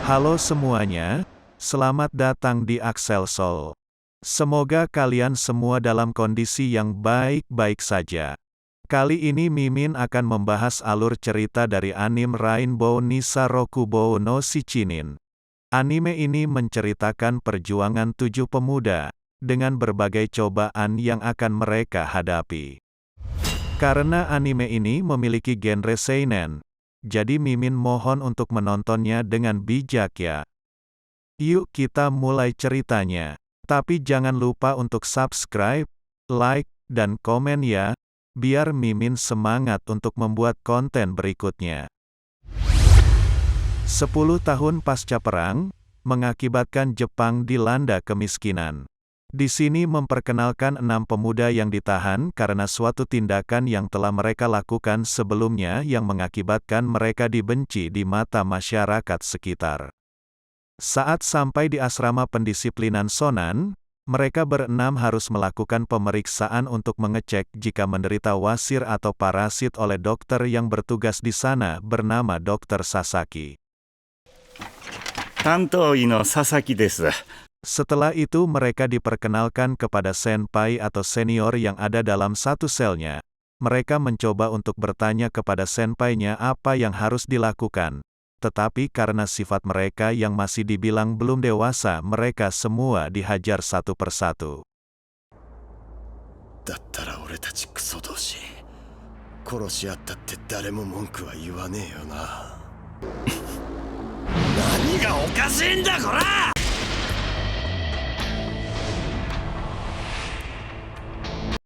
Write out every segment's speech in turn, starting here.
Halo semuanya, selamat datang di Axel Soul. Semoga kalian semua dalam kondisi yang baik-baik saja. Kali ini Mimin akan membahas alur cerita dari anime Rainbow Nisa Rokubo no Shichinin. Anime ini menceritakan perjuangan 7 pemuda, dengan berbagai cobaan yang akan mereka hadapi. Karena anime ini memiliki genre seinen, jadi Mimin mohon untuk menontonnya dengan bijak ya. Yuk kita mulai ceritanya. Tapi jangan lupa untuk subscribe, like, dan komen ya, biar Mimin semangat untuk membuat konten berikutnya. 10 tahun pasca perang, mengakibatkan Jepang dilanda kemiskinan. Di sini memperkenalkan 6 pemuda yang ditahan karena suatu tindakan yang telah mereka lakukan sebelumnya yang mengakibatkan mereka dibenci di mata masyarakat sekitar. Saat sampai di asrama pendisiplinan Sonan, mereka berenam harus melakukan pemeriksaan untuk mengecek jika menderita wasir atau parasit oleh dokter yang bertugas di sana bernama Dr. Sasaki. Tantoi no Sasaki desu. Setelah itu mereka diperkenalkan kepada senpai atau senior yang ada dalam satu selnya. Mereka mencoba untuk bertanya kepada senpainya apa yang harus dilakukan. Tetapi karena sifat mereka yang masih dibilang belum dewasa, mereka semua dihajar satu persatu. Dattara oretachi kuso doushi. Koroshiatta tte dare mo monku wa iwanee yo na. Nani ga okashii nda kora!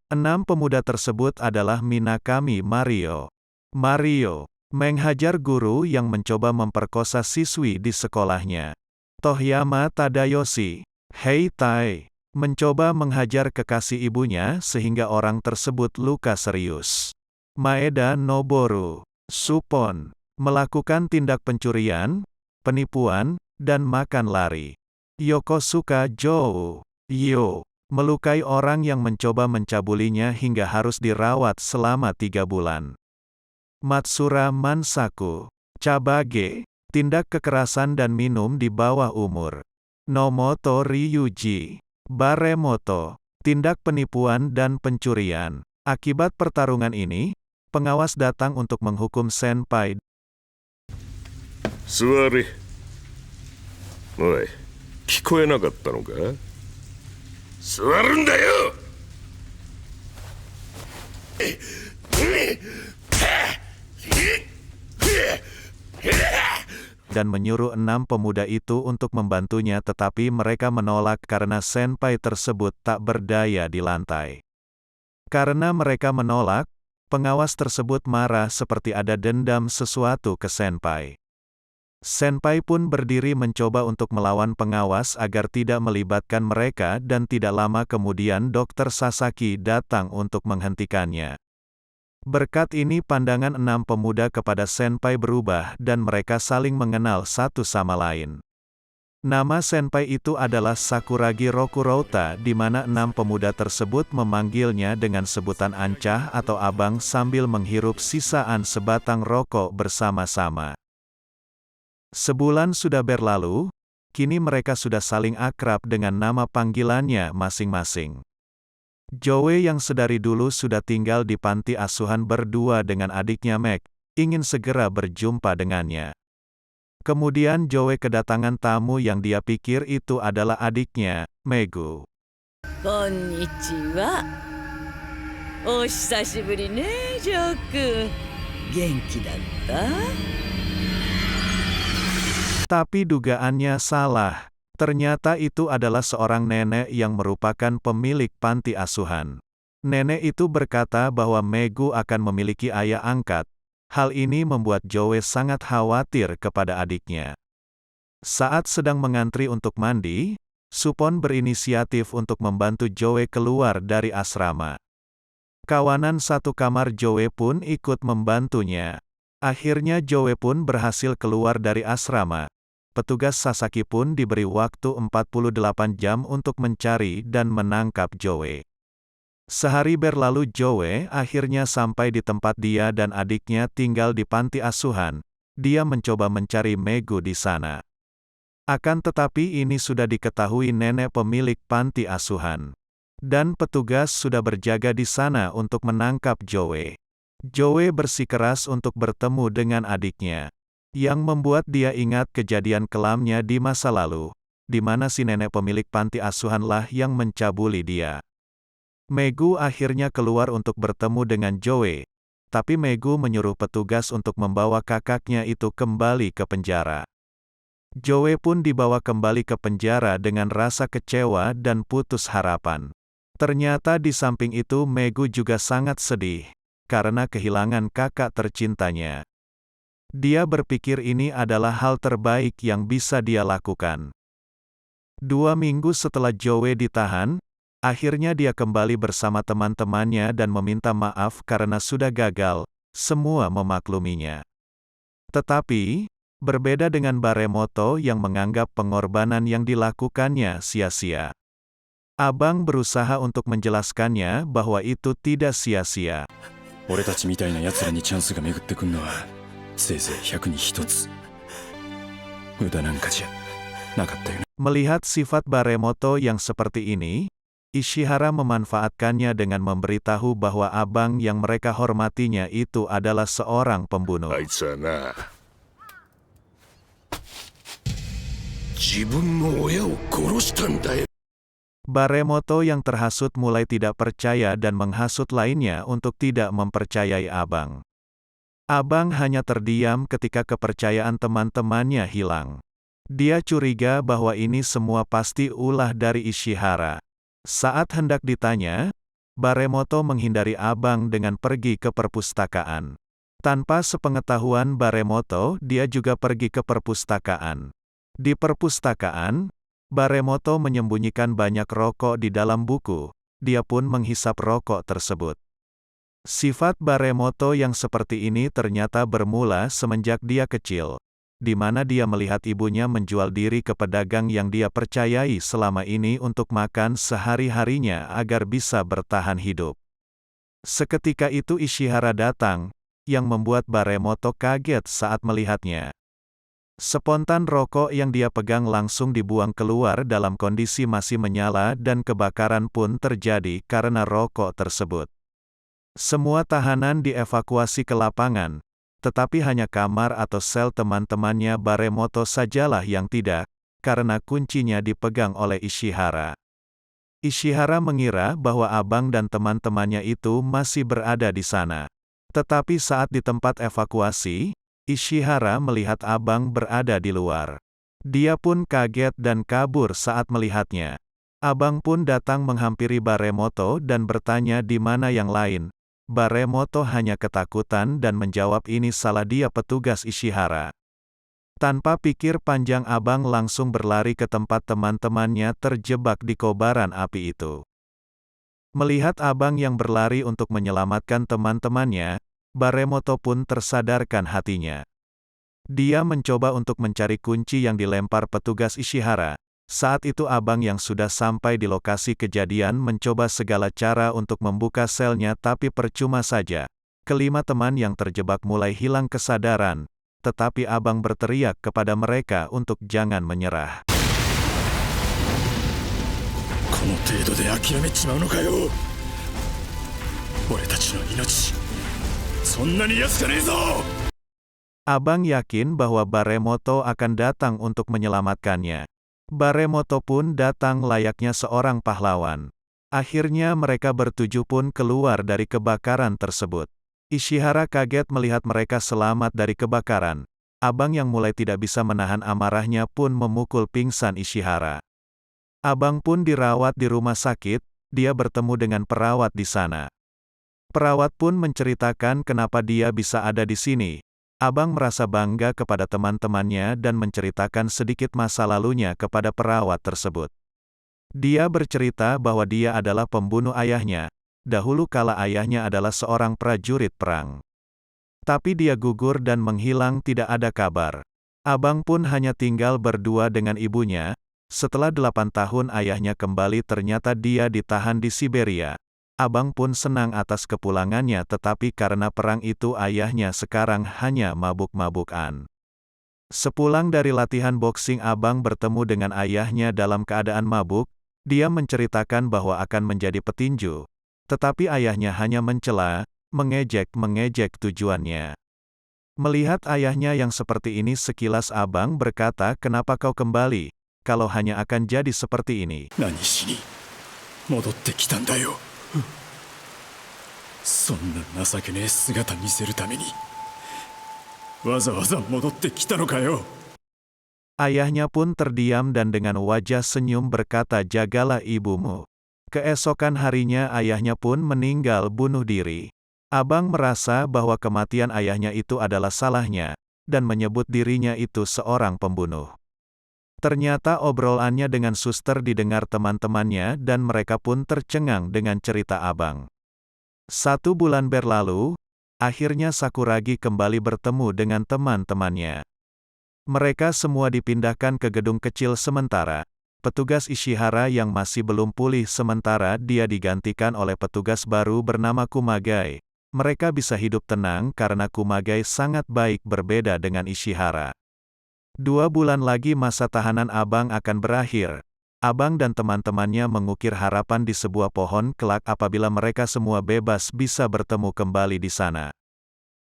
6 pemuda tersebut adalah Minakami Mario. Mario menghajar guru yang mencoba memperkosa siswi di sekolahnya. Tohyama Tadayoshi, Heitai, mencoba menghajar kekasih ibunya sehingga orang tersebut luka serius. Maeda Noboru, Supon, melakukan tindak pencurian, penipuan, dan makan lari. Yokosuka Jou, Yo, melukai orang yang mencoba mencabulinya hingga harus dirawat selama 3 bulan. Matsura Mansaku, Cabage, tindak kekerasan dan minum di bawah umur. Nomoto Ryuji, Baremoto, tindak penipuan dan pencurian. Akibat pertarungan ini, pengawas datang untuk menghukum senpai. Suare. Oi, kikoe nakatta no ka? Suarun da yo! Dan menyuruh 6 pemuda itu untuk membantunya, tetapi mereka menolak karena senpai tersebut tak berdaya di lantai. Karena mereka menolak, pengawas tersebut marah seperti ada dendam sesuatu ke senpai. Senpai pun berdiri mencoba untuk melawan pengawas agar tidak melibatkan mereka dan tidak lama kemudian Dr. Sasaki datang untuk menghentikannya. Berkat ini pandangan 6 pemuda kepada senpai berubah dan mereka saling mengenal satu sama lain. Nama senpai itu adalah Sakuragi Rokurouta, di mana 6 pemuda tersebut memanggilnya dengan sebutan ancah atau abang sambil menghirup sisaan sebatang rokok bersama-sama. Sebulan sudah berlalu, kini mereka sudah saling akrab dengan nama panggilannya masing-masing. Joe yang sedari dulu sudah tinggal di panti asuhan berdua dengan adiknya Meg, ingin segera berjumpa dengannya. Kemudian Joe kedatangan tamu yang dia pikir itu adalah adiknya, Megu. Konnichiwa. Ohisashiburi ne, Joe-kun. Genki datta? Tapi dugaannya salah. Ternyata itu adalah seorang nenek yang merupakan pemilik panti asuhan. Nenek itu berkata bahwa Megu akan memiliki ayah angkat. Hal ini membuat Joe sangat khawatir kepada adiknya. Saat sedang mengantri untuk mandi, Supon berinisiatif untuk membantu Joe keluar dari asrama. Kawanan satu kamar Joe pun ikut membantunya. Akhirnya Joe pun berhasil keluar dari asrama. Petugas Sasaki pun diberi waktu 48 jam untuk mencari dan menangkap Joe. Sehari berlalu Joe akhirnya sampai di tempat dia dan adiknya tinggal di panti asuhan. Dia mencoba mencari Megu di sana. Akan tetapi ini sudah diketahui nenek pemilik panti asuhan. Dan petugas sudah berjaga di sana untuk menangkap Joe. Joe bersikeras untuk bertemu dengan adiknya. Yang membuat dia ingat kejadian kelamnya di masa lalu, di mana si nenek pemilik panti asuhanlah yang mencabuli dia. Megu akhirnya keluar untuk bertemu dengan Joe, tapi Megu menyuruh petugas untuk membawa kakaknya itu kembali ke penjara. Joe pun dibawa kembali ke penjara dengan rasa kecewa dan putus harapan. Ternyata di samping itu Megu juga sangat sedih, karena kehilangan kakak tercintanya. Dia berpikir ini adalah hal terbaik yang bisa dia lakukan. 2 minggu setelah Joe ditahan, akhirnya dia kembali bersama teman-temannya dan meminta maaf karena sudah gagal, semua memakluminya. Tetapi, berbeda dengan Baremoto yang menganggap pengorbanan yang dilakukannya sia-sia. Abang berusaha untuk menjelaskannya bahwa itu tidak sia-sia. 俺たちみたいな奴らにチャンスが巡ってくんのはせいぜい100に1つ。無駄なんかじゃなかったよね。 Melihat sifat Baremoto yang seperti ini, Ishihara memanfaatkannya dengan memberitahu bahwa abang yang mereka hormatinya itu adalah seorang pembunuh. あいつはな、自分の親を殺したんだよ。 Baremoto yang terhasut mulai tidak percaya dan menghasut lainnya untuk tidak mempercayai abang. Abang hanya terdiam ketika kepercayaan teman-temannya hilang. Dia curiga bahwa ini semua pasti ulah dari Ishihara. Saat hendak ditanya, Baremoto menghindari abang dengan pergi ke perpustakaan. Tanpa sepengetahuan Baremoto, dia juga pergi ke perpustakaan. Di perpustakaan, Baremoto menyembunyikan banyak rokok di dalam buku. Dia pun menghisap rokok tersebut. Sifat Baremoto yang seperti ini ternyata bermula semenjak dia kecil, di mana dia melihat ibunya menjual diri ke pedagang yang dia percayai selama ini untuk makan sehari-harinya agar bisa bertahan hidup. Seketika itu Ishihara datang, yang membuat Baremoto kaget saat melihatnya. Spontan rokok yang dia pegang langsung dibuang keluar dalam kondisi masih menyala dan kebakaran pun terjadi karena rokok tersebut. Semua tahanan dievakuasi ke lapangan, tetapi hanya kamar atau sel teman-temannya Baremoto sajalah yang tidak, karena kuncinya dipegang oleh Ishihara. Ishihara mengira bahwa abang dan teman-temannya itu masih berada di sana. Tetapi saat di tempat evakuasi, Ishihara melihat abang berada di luar. Dia pun kaget dan kabur saat melihatnya. Abang pun datang menghampiri Baremoto dan bertanya di mana yang lain. Baremoto hanya ketakutan dan menjawab ini salah dia petugas Ishihara. Tanpa pikir panjang abang langsung berlari ke tempat teman-temannya terjebak di kobaran api itu. Melihat abang yang berlari untuk menyelamatkan teman-temannya, Baremoto pun tersadarkan hatinya. Dia mencoba untuk mencari kunci yang dilempar petugas Ishihara. Saat itu abang yang sudah sampai di lokasi kejadian mencoba segala cara untuk membuka selnya tapi percuma saja. Kelima teman yang terjebak mulai hilang kesadaran, tetapi abang berteriak kepada mereka untuk jangan menyerah. この程度で諦めちまうのかよ。俺たちの命、そんなに安かねえぞ。 Abang yakin bahwa Baremoto akan datang untuk menyelamatkannya. Baremoto pun datang layaknya seorang pahlawan. Akhirnya mereka bertujuh pun keluar dari kebakaran tersebut. Ishihara kaget melihat mereka selamat dari kebakaran. Abang yang mulai tidak bisa menahan amarahnya pun memukul pingsan Ishihara. Abang pun dirawat di rumah sakit, dia bertemu dengan perawat di sana. Perawat pun menceritakan kenapa dia bisa ada di sini. Abang merasa bangga kepada teman-temannya dan menceritakan sedikit masa lalunya kepada perawat tersebut. Dia bercerita bahwa dia adalah pembunuh ayahnya, dahulu kala ayahnya adalah seorang prajurit perang. Tapi dia gugur dan menghilang tidak ada kabar. Abang pun hanya tinggal berdua dengan ibunya. Setelah 8 tahun ayahnya kembali ternyata dia ditahan di Siberia. Abang pun senang atas kepulangannya tetapi karena perang itu ayahnya sekarang hanya mabuk-mabukan. Sepulang dari latihan boxing, Abang bertemu dengan ayahnya dalam keadaan mabuk. Dia menceritakan bahwa akan menjadi petinju. Tetapi ayahnya hanya mencela, mengejek tujuannya. Melihat ayahnya yang seperti ini, sekilas Abang berkata, "Kenapa kau kembali, kalau hanya akan jadi seperti ini?" 何しに戻ってきたんだよ。そんな情けねえ姿見せるためにわざわざ戻ってきたのかよ。 Ayahnya pun terdiam dan dengan wajah senyum berkata, "Jagalah ibumu." Keesokan harinya ayahnya pun meninggal bunuh diri. Abang merasa bahwa kematian ayahnya itu adalah salahnya, dan menyebut dirinya itu seorang pembunuh. Ternyata obrolannya dengan suster didengar teman-temannya dan mereka pun tercengang dengan cerita Abang. 1 bulan berlalu, akhirnya Sakuragi kembali bertemu dengan teman-temannya. Mereka semua dipindahkan ke gedung kecil sementara. Petugas Ishihara yang masih belum pulih sementara dia digantikan oleh petugas baru bernama Kumagai. Mereka bisa hidup tenang karena Kumagai sangat baik berbeda dengan Ishihara. 2 bulan lagi masa tahanan Abang akan berakhir. Abang dan teman-temannya mengukir harapan di sebuah pohon kelak apabila mereka semua bebas bisa bertemu kembali di sana.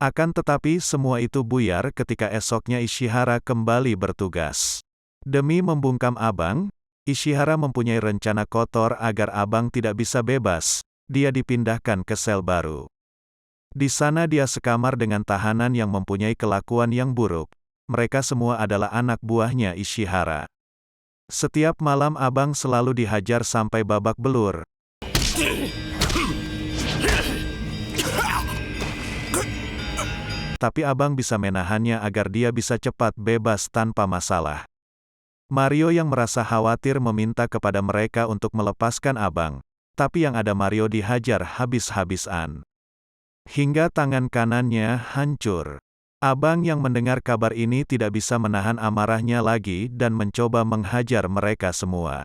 Akan tetapi semua itu buyar ketika esoknya Ishihara kembali bertugas. Demi membungkam Abang, Ishihara mempunyai rencana kotor agar Abang tidak bisa bebas. Dia dipindahkan ke sel baru. Di sana dia sekamar dengan tahanan yang mempunyai kelakuan yang buruk. Mereka semua adalah anak buahnya Ishihara. Setiap malam Abang selalu dihajar sampai babak belur. Tapi Abang bisa menahannya agar dia bisa cepat bebas tanpa masalah. Mario yang merasa khawatir meminta kepada mereka untuk melepaskan Abang. Tapi yang ada Mario dihajar habis-habisan. Hingga tangan kanannya hancur. Abang yang mendengar kabar ini tidak bisa menahan amarahnya lagi dan mencoba menghajar mereka semua.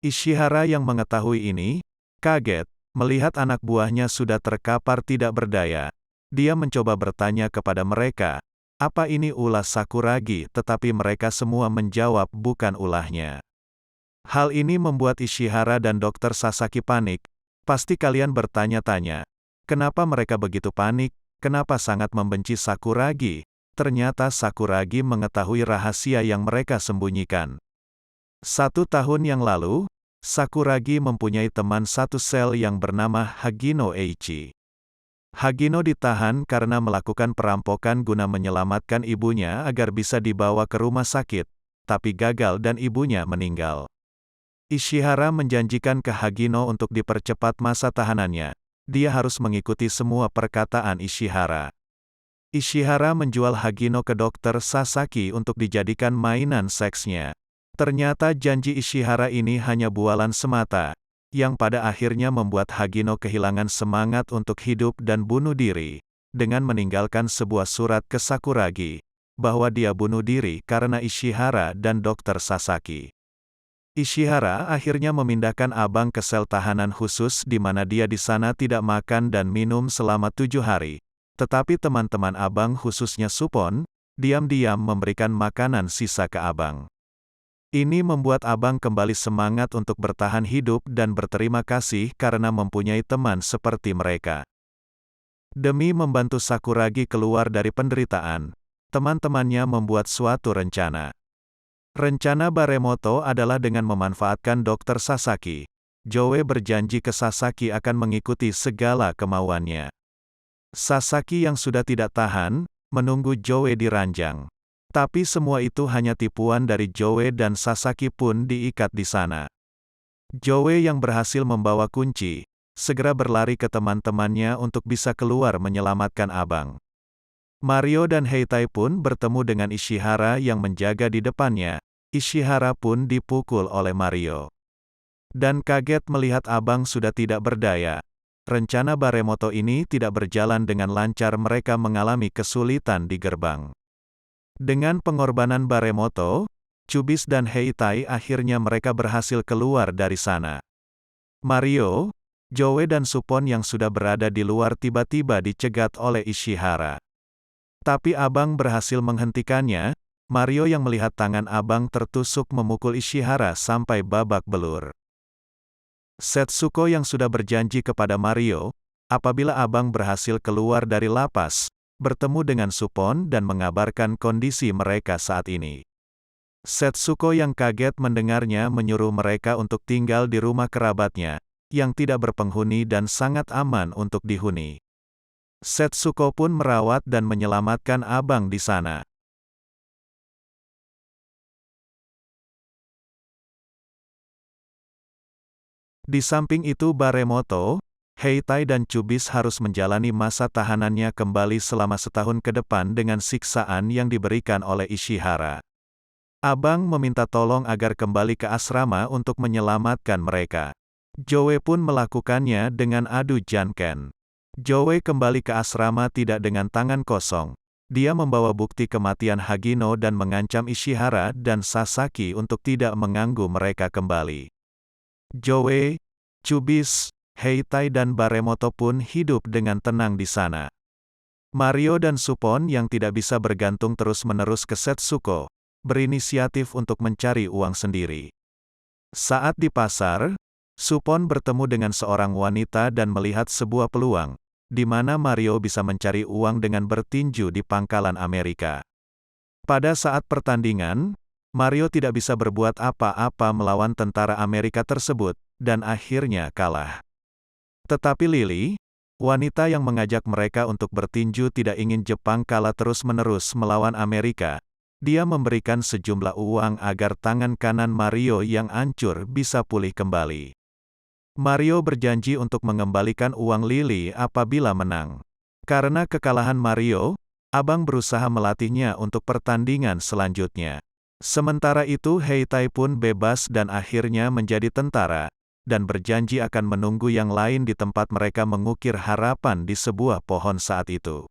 Ishihara yang mengetahui ini, kaget, melihat anak buahnya sudah terkapar tidak berdaya. Dia mencoba bertanya kepada mereka, apa ini ulah Sakuragi, tetapi mereka semua menjawab bukan ulahnya. Hal ini membuat Ishihara dan Dr. Sasaki panik. Pasti kalian bertanya-tanya, kenapa mereka begitu panik? Kenapa sangat membenci Sakuragi? Ternyata Sakuragi mengetahui rahasia yang mereka sembunyikan. 1 tahun yang lalu, Sakuragi mempunyai teman satu sel yang bernama Hagino Eiichi. Hagino ditahan karena melakukan perampokan guna menyelamatkan ibunya agar bisa dibawa ke rumah sakit, tapi gagal dan ibunya meninggal. Ishihara menjanjikan ke Hagino untuk dipercepat masa tahanannya. Dia harus mengikuti semua perkataan Ishihara. Ishihara menjual Hagino ke Dr. Sasaki untuk dijadikan mainan seksnya. Ternyata janji Ishihara ini hanya bualan semata, yang pada akhirnya membuat Hagino kehilangan semangat untuk hidup dan bunuh diri, dengan meninggalkan sebuah surat ke Sakuragi, bahwa dia bunuh diri karena Ishihara dan Dr. Sasaki. Ishihara akhirnya memindahkan Abang ke sel tahanan khusus di mana dia di sana tidak makan dan minum selama 7 hari. Tetapi teman-teman Abang khususnya Supon, diam-diam memberikan makanan sisa ke Abang. Ini membuat Abang kembali semangat untuk bertahan hidup dan berterima kasih karena mempunyai teman seperti mereka. Demi membantu Sakuragi keluar dari penderitaan, teman-temannya membuat suatu rencana. Rencana Baremoto adalah dengan memanfaatkan Dr. Sasaki. Joe berjanji ke Sasaki akan mengikuti segala kemauannya. Sasaki yang sudah tidak tahan, menunggu Joe di ranjang. Tapi semua itu hanya tipuan dari Joe dan Sasaki pun diikat di sana. Joe yang berhasil membawa kunci, segera berlari ke teman-temannya untuk bisa keluar menyelamatkan Abang. Mario dan Heitai pun bertemu dengan Ishihara yang menjaga di depannya. Ishihara pun dipukul oleh Mario. Dan kaget melihat Abang sudah tidak berdaya. Rencana Baremoto ini tidak berjalan dengan lancar, mereka mengalami kesulitan di gerbang. Dengan pengorbanan Baremoto, Chubis dan Heitai akhirnya mereka berhasil keluar dari sana. Mario, Joe dan Supon yang sudah berada di luar tiba-tiba dicegat oleh Ishihara. Tapi Abang berhasil menghentikannya, Mario yang melihat tangan abang tertusuk memukul Ishihara sampai babak belur. Setsuko yang sudah berjanji kepada Mario, apabila abang berhasil keluar dari lapas, bertemu dengan Supon dan mengabarkan kondisi mereka saat ini. Setsuko yang kaget mendengarnya menyuruh mereka untuk tinggal di rumah kerabatnya, yang tidak berpenghuni dan sangat aman untuk dihuni. Setsuko pun merawat dan menyelamatkan abang di sana. Di samping itu Baremoto, Heitai dan Chubis harus menjalani masa tahanannya kembali selama setahun ke depan dengan siksaan yang diberikan oleh Ishihara. Abang meminta tolong agar kembali ke asrama untuk menyelamatkan mereka. Joe pun melakukannya dengan adu janken. Joe kembali ke asrama tidak dengan tangan kosong. Dia membawa bukti kematian Hagino dan mengancam Ishihara dan Sasaki untuk tidak mengganggu mereka kembali. Joe, Chubis, Heitai dan Baremoto pun hidup dengan tenang di sana. Mario dan Supon yang tidak bisa bergantung terus-menerus ke Setsuko, berinisiatif untuk mencari uang sendiri. Saat di pasar, Supon bertemu dengan seorang wanita dan melihat sebuah peluang, di mana Mario bisa mencari uang dengan bertinju di pangkalan Amerika. Pada saat pertandingan, Mario tidak bisa berbuat apa-apa melawan tentara Amerika tersebut, dan akhirnya kalah. Tetapi Lily, wanita yang mengajak mereka untuk bertinju tidak ingin Jepang kalah terus-menerus melawan Amerika. Dia memberikan sejumlah uang agar tangan kanan Mario yang hancur bisa pulih kembali. Mario berjanji untuk mengembalikan uang Lily apabila menang. Karena kekalahan Mario, abang berusaha melatihnya untuk pertandingan selanjutnya. Sementara itu Heitai pun bebas dan akhirnya menjadi tentara, dan berjanji akan menunggu yang lain di tempat mereka mengukir harapan di sebuah pohon saat itu.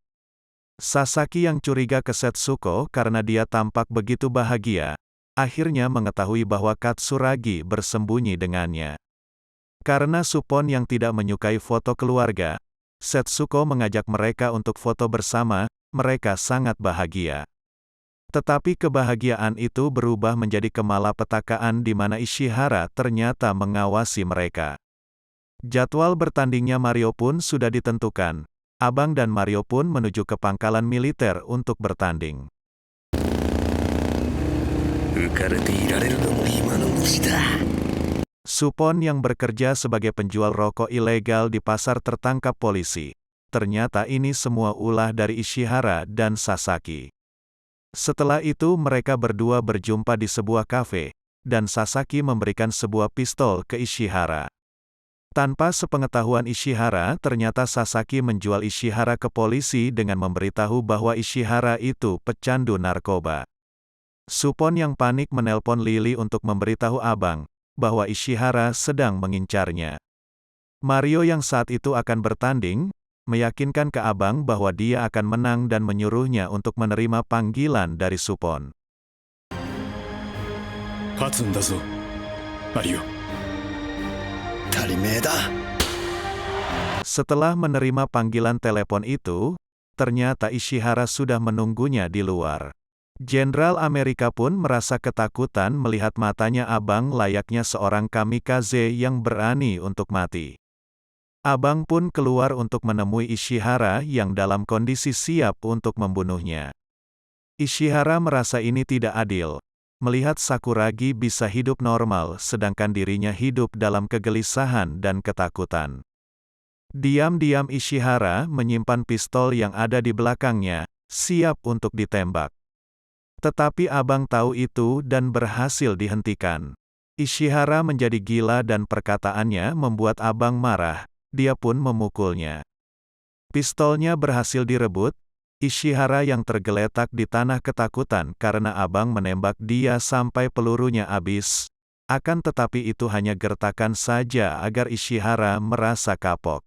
Sasaki yang curiga ke Setsuko karena dia tampak begitu bahagia, akhirnya mengetahui bahwa Katsuragi bersembunyi dengannya. Karena Supon yang tidak menyukai foto keluarga, Setsuko mengajak mereka untuk foto bersama, mereka sangat bahagia. Tetapi kebahagiaan itu berubah menjadi kemalapetakaan di mana Ishihara ternyata mengawasi mereka. Jadwal bertandingnya Mario pun sudah ditentukan. Abang dan Mario pun menuju ke pangkalan militer untuk bertanding. Supon yang bekerja sebagai penjual rokok ilegal di pasar tertangkap polisi. Ternyata ini semua ulah dari Ishihara dan Sasaki. Setelah itu mereka berdua berjumpa di sebuah kafe, dan Sasaki memberikan sebuah pistol ke Ishihara. Tanpa sepengetahuan Ishihara, ternyata Sasaki menjual Ishihara ke polisi dengan memberitahu bahwa Ishihara itu pecandu narkoba. Supon yang panik menelpon Lily untuk memberitahu abang, bahwa Ishihara sedang mengincarnya. Mario yang saat itu akan bertanding, meyakinkan ke abang bahwa dia akan menang dan menyuruhnya untuk menerima panggilan dari Supon. Hatsun da zo, Mario. Setelah menerima panggilan telepon itu, ternyata Ishihara sudah menunggunya di luar. Jenderal Amerika pun merasa ketakutan melihat matanya abang layaknya seorang kamikaze yang berani untuk mati. Abang pun keluar untuk menemui Ishihara yang dalam kondisi siap untuk membunuhnya. Ishihara merasa ini tidak adil, melihat Sakuragi bisa hidup normal sedangkan dirinya hidup dalam kegelisahan dan ketakutan. Diam-diam Ishihara menyimpan pistol yang ada di belakangnya, siap untuk ditembak. Tetapi abang tahu itu dan berhasil dihentikan. Ishihara menjadi gila dan perkataannya membuat abang marah. Dia pun memukulnya. Pistolnya berhasil direbut, Ishihara yang tergeletak di tanah ketakutan karena abang menembak dia sampai pelurunya habis. Akan tetapi itu hanya gertakan saja agar Ishihara merasa kapok.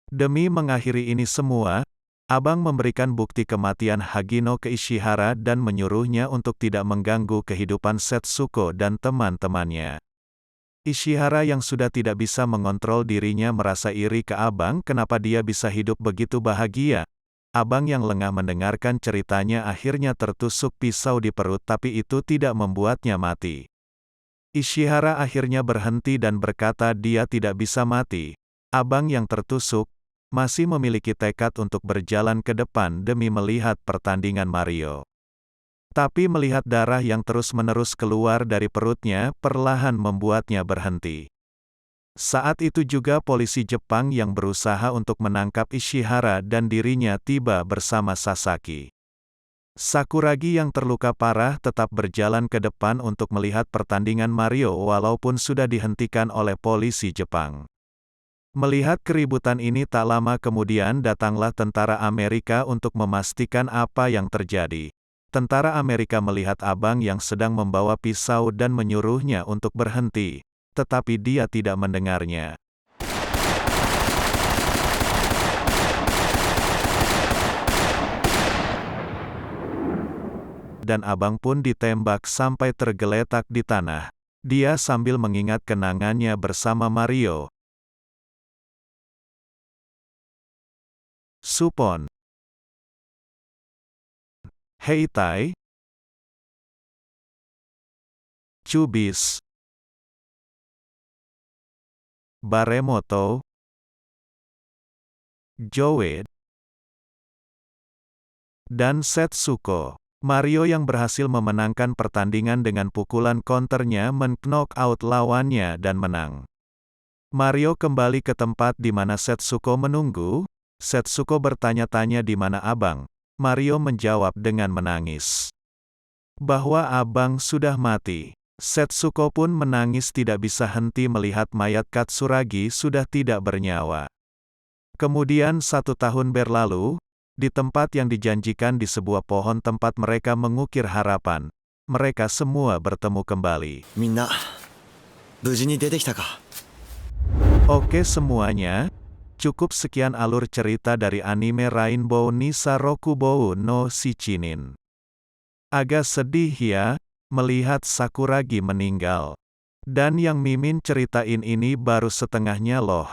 Demi mengakhiri ini semua, abang memberikan bukti kematian Hagino ke Ishihara dan menyuruhnya untuk tidak mengganggu kehidupan Setsuko dan teman-temannya. Ishihara yang sudah tidak bisa mengontrol dirinya merasa iri ke abang kenapa dia bisa hidup begitu bahagia. Abang yang lengah mendengarkan ceritanya akhirnya tertusuk pisau di perut tapi itu tidak membuatnya mati. Ishihara akhirnya berhenti dan berkata dia tidak bisa mati. Abang yang tertusuk, masih memiliki tekad untuk berjalan ke depan demi melihat pertandingan Mario. Tapi melihat darah yang terus-menerus keluar dari perutnya perlahan membuatnya berhenti. Saat itu juga polisi Jepang yang berusaha untuk menangkap Ishihara dan dirinya tiba bersama Sasaki. Sakuragi yang terluka parah tetap berjalan ke depan untuk melihat pertandingan Mario walaupun sudah dihentikan oleh polisi Jepang. Melihat keributan ini tak lama kemudian datanglah tentara Amerika untuk memastikan apa yang terjadi. Tentara Amerika melihat abang yang sedang membawa pisau dan menyuruhnya untuk berhenti. Tetapi dia tidak mendengarnya. Dan abang pun ditembak sampai tergeletak di tanah. Dia sambil mengingat kenangannya bersama Mario. Supon. Heitai. Chubis. Baremoto, Joed, dan Setsuko. Mario yang berhasil memenangkan pertandingan dengan pukulan counternya men-knock out lawannya dan menang. Mario kembali ke tempat di mana Setsuko menunggu. Setsuko bertanya-tanya di mana abang. Mario menjawab dengan menangis. Bahwa abang sudah mati. Setsuko pun menangis tidak bisa henti melihat mayat Katsuragi sudah tidak bernyawa. Kemudian 1 tahun berlalu, di tempat yang dijanjikan di sebuah pohon tempat mereka mengukir harapan, mereka semua bertemu kembali. Oke semuanya, cukup sekian alur cerita dari anime Rainbow Nisa Rokubou no Shichinin. Agak sedih ya, melihat Sakuragi meninggal. Dan yang Mimin ceritain ini baru setengahnya loh.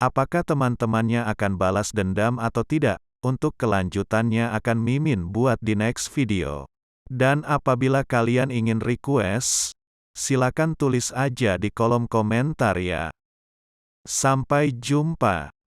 Apakah teman-temannya akan balas dendam atau tidak? Untuk kelanjutannya akan Mimin buat di next video. Dan apabila kalian ingin request, silakan tulis aja di kolom komentar ya. Sampai jumpa.